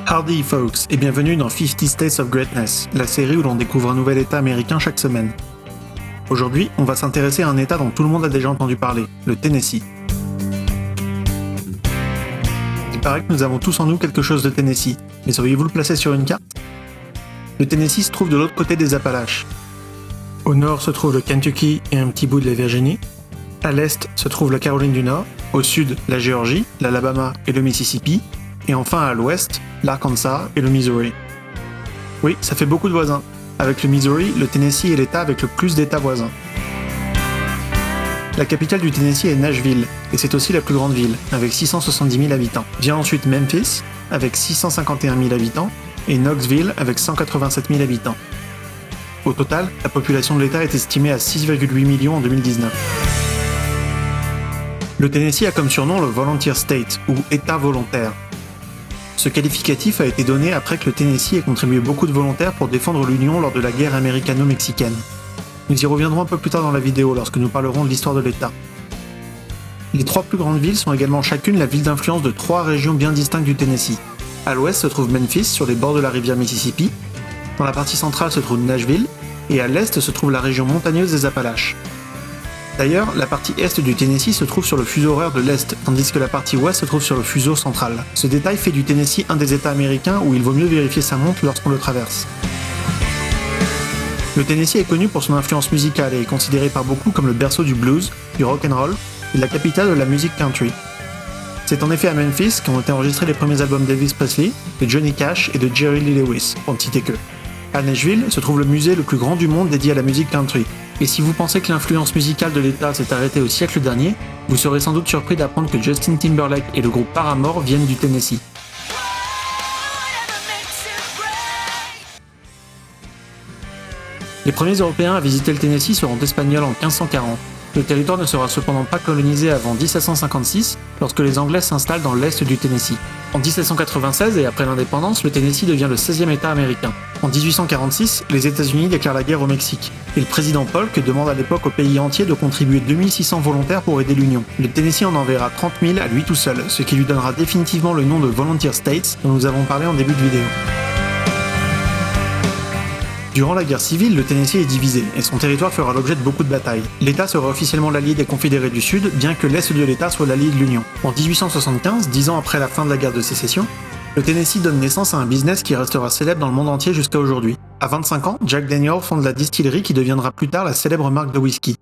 Howdy folks, et bienvenue dans 50 States of Greatness, la série où l'on découvre un nouvel état américain chaque semaine. Aujourd'hui, on va s'intéresser à un état dont tout le monde a déjà entendu parler, le Tennessee. Il paraît que nous avons tous en nous quelque chose de Tennessee, mais sauriez-vous le placer sur une carte ? Le Tennessee se trouve de l'autre côté des Appalaches. Au nord se trouve le Kentucky et un petit bout de la Virginie. À l'est se trouve la Caroline du Nord. Au sud, la Géorgie, l'Alabama et le Mississippi. Et enfin à l'ouest, l'Arkansas et le Missouri. Oui, ça fait beaucoup de voisins. Avec le Missouri, le Tennessee est l'état avec le plus d'états voisins. La capitale du Tennessee est Nashville, et c'est aussi la plus grande ville, avec 670 000 habitants. Vient ensuite Memphis, avec 651 000 habitants, et Knoxville, avec 187 000 habitants. Au total, la population de l'état est estimée à 6,8 millions en 2019. Le Tennessee a comme surnom le Volunteer State, ou État volontaire. Ce qualificatif a été donné après que le Tennessee ait contribué beaucoup de volontaires pour défendre l'Union lors de la guerre américano-mexicaine. Nous y reviendrons un peu plus tard dans la vidéo lorsque nous parlerons de l'histoire de l'État. Les trois plus grandes villes sont également chacune la ville d'influence de trois régions bien distinctes du Tennessee. À l'ouest se trouve Memphis, sur les bords de la rivière Mississippi. Dans la partie centrale se trouve Nashville, et à l'est se trouve la région montagneuse des Appalaches. D'ailleurs, la partie est du Tennessee se trouve sur le fuseau horaire de l'Est, tandis que la partie ouest se trouve sur le fuseau central. Ce détail fait du Tennessee un des États américains où il vaut mieux vérifier sa montre lorsqu'on le traverse. Le Tennessee est connu pour son influence musicale et est considéré par beaucoup comme le berceau du blues, du rock and roll et la capitale de la musique country. C'est en effet à Memphis qu'ont été enregistrés les premiers albums d'Elvis Presley, de Johnny Cash et de Jerry Lee Lewis, pour ne citer que. À Nashville se trouve le musée le plus grand du monde dédié à la musique country. Et si vous pensez que l'influence musicale de l'État s'est arrêtée au siècle dernier, vous serez sans doute surpris d'apprendre que Justin Timberlake et le groupe Paramore viennent du Tennessee. Les premiers Européens à visiter le Tennessee seront espagnols en 1540. Le territoire ne sera cependant pas colonisé avant 1756, lorsque les Anglais s'installent dans l'est du Tennessee. En 1796 et après l'indépendance, le Tennessee devient le 16e État américain. En 1846, les États-Unis déclarent la guerre au Mexique, et le président Polk demande à l'époque au pays entier de contribuer 2600 volontaires pour aider l'Union. Le Tennessee en enverra 30 000 à lui tout seul, ce qui lui donnera définitivement le nom de Volunteer States, dont nous avons parlé en début de vidéo. Durant la guerre civile, le Tennessee est divisé, et son territoire fera l'objet de beaucoup de batailles. L'État sera officiellement l'allié des Confédérés du Sud, bien que l'Est de l'État soit l'allié de l'Union. En 1875, 10 ans après la fin de la guerre de sécession, le Tennessee donne naissance à un business qui restera célèbre dans le monde entier jusqu'à aujourd'hui. À 25 ans, Jack Daniel's fonde la distillerie qui deviendra plus tard la célèbre marque de whisky.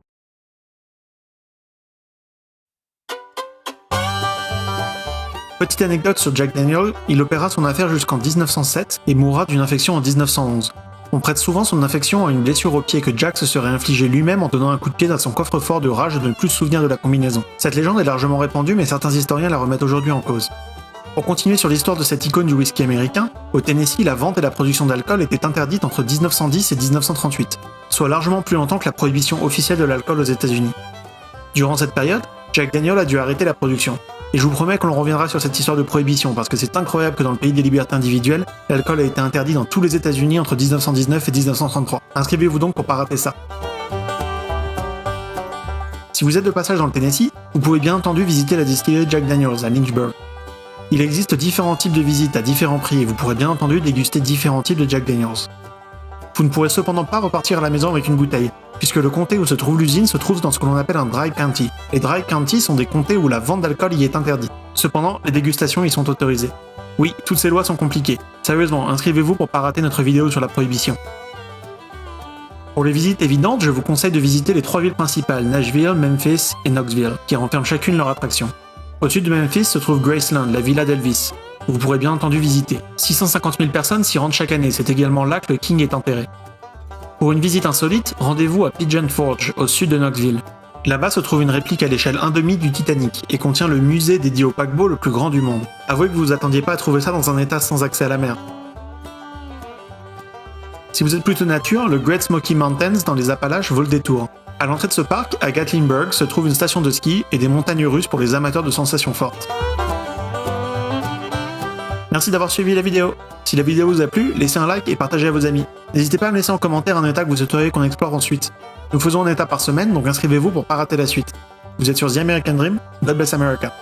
Petite anecdote sur Jack Daniel's, il opéra son affaire jusqu'en 1907 et mourra d'une infection en 1911. On prête souvent son infection à une blessure au pied que Jack se serait infligée lui-même en donnant un coup de pied dans son coffre-fort de rage de ne plus se souvenir de la combinaison. Cette légende est largement répandue, mais certains historiens la remettent aujourd'hui en cause. Pour continuer sur l'histoire de cette icône du whisky américain, au Tennessee, la vente et la production d'alcool étaient interdites entre 1910 et 1938, soit largement plus longtemps que la prohibition officielle de l'alcool aux États-Unis. Durant cette période, Jack Daniel's a dû arrêter la production. Et je vous promets qu'on reviendra sur cette histoire de prohibition, parce que c'est incroyable que dans le pays des libertés individuelles, l'alcool a été interdit dans tous les États-Unis entre 1919 et 1933. Inscrivez-vous donc pour pas rater ça. Si vous êtes de passage dans le Tennessee, vous pouvez bien entendu visiter la distillerie Jack Daniel's à Lynchburg. Il existe différents types de visites à différents prix et vous pourrez bien entendu déguster différents types de Jack Daniel's. Vous ne pourrez cependant pas repartir à la maison avec une bouteille, puisque le comté où se trouve l'usine se trouve dans ce que l'on appelle un dry county. Les dry counties sont des comtés où la vente d'alcool y est interdite. Cependant, les dégustations y sont autorisées. Oui, toutes ces lois sont compliquées. Sérieusement, inscrivez-vous pour pas rater notre vidéo sur la prohibition. Pour les visites évidentes, je vous conseille de visiter les trois villes principales, Nashville, Memphis et Knoxville, qui renferment chacune leur attraction. Au sud de Memphis se trouve Graceland, la villa d'Elvis, où vous pourrez bien entendu visiter. 650 000 personnes s'y rendent chaque année, c'est également là que le King est enterré. Pour une visite insolite, rendez-vous à Pigeon Forge, au sud de Knoxville. Là-bas se trouve une réplique à l'échelle 1/2 du Titanic, et contient le musée dédié au paquebot le plus grand du monde. Avouez que vous vous attendiez pas à trouver ça dans un état sans accès à la mer. Si vous êtes plutôt nature, le Great Smoky Mountains dans les Appalaches vaut le détour. À l'entrée de ce parc, à Gatlinburg, se trouve une station de ski et des montagnes russes pour les amateurs de sensations fortes. Merci d'avoir suivi la vidéo. Si la vidéo vous a plu, laissez un like et partagez à vos amis. N'hésitez pas à me laisser en commentaire un état que vous souhaiteriez qu'on explore ensuite. Nous faisons un état par semaine, donc inscrivez-vous pour pas rater la suite. Vous êtes sur The American Dream, God bless America.